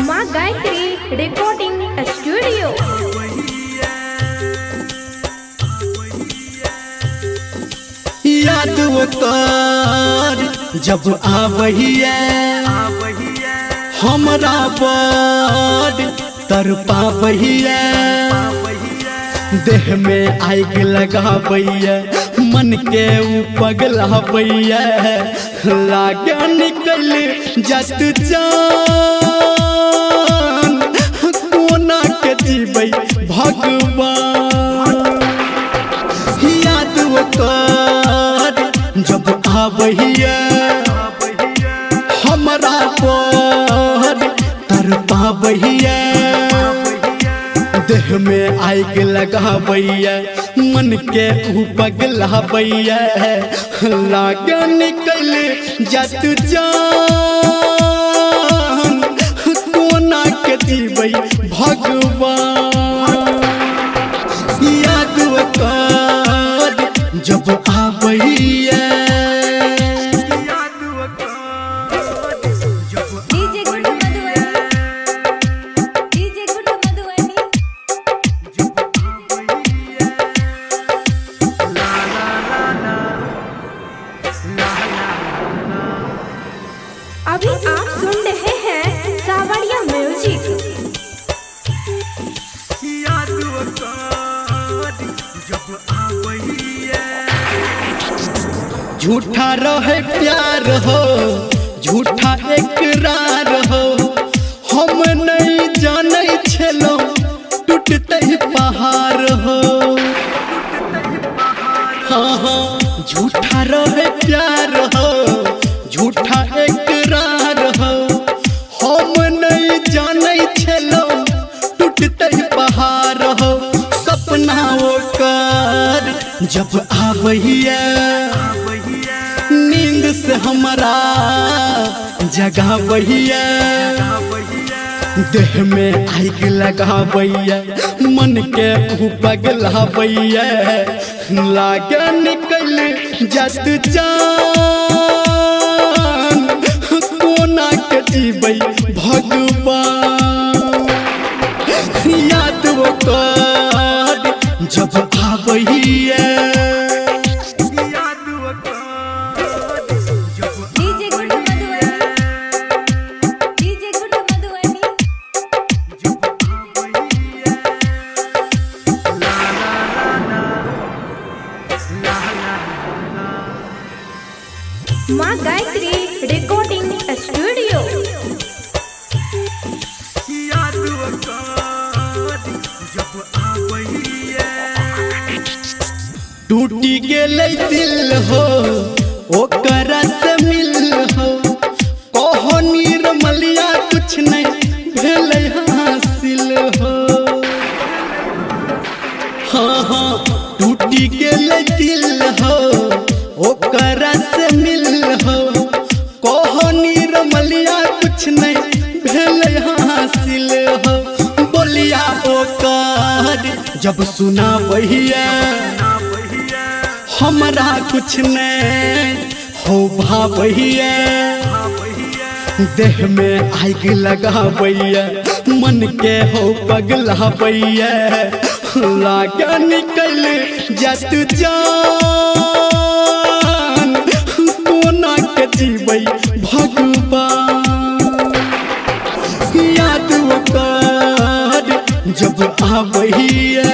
माँ Gayatri recording studio. याद कर जब आवहिया हमरा पर तरपावहिया, देह में आग लगावैया, मन के पगलावैया, लागे निकल जत जान कोना के जीबै भगवान। याद कर जब आवहिया हमरा पर तरपावहिया, देह में आग लगावैया, मन के पगलावैया, लागे निकल जत जान कोना के जीबै भगवान। याद कर जब आवहिया अभी आप सुन रहे हैं सावरिया म्यूजिक। झूठा रहे प्यार हो, झूठा इकरार हो, हम नहीं जाने छलो टूटते पहाड़ हो। हाँ हाँ झूठा रहे प्यार हो, झूठा इकरार हो, हम नहीं जाने छलो टूटते पहाड़ हो। सपना ओकर जब आवहिया, नींद से हमारा जगावहिया, देह में आग लगावैया, मन के पगलावैया, लागे निकल जत जान कोना के जीबै भगवान। याद कर जब आवहिया माँ गायत्री रिकॉर्डिंग स्टूडियो। टूटी गेलै दिल हो ओकरा से मिल हो, कहो निर्मलिया कुछ नहीं भेलै हासिल हो। हाँ हाँ टूटी गेलै दिल हो ओकरा से मिल हो, कहो निर्मलिया कुछ नहीं भेलै हासिल हो। बोलिया ओकर जब सुना बहिया, हमरा कुछ नहीं हो भावैया, देह में आग लगावैया, मन के हो पगलावैया, लागे निकल जत जान कोना के जीबै भगवान। याद कर जब आवहिया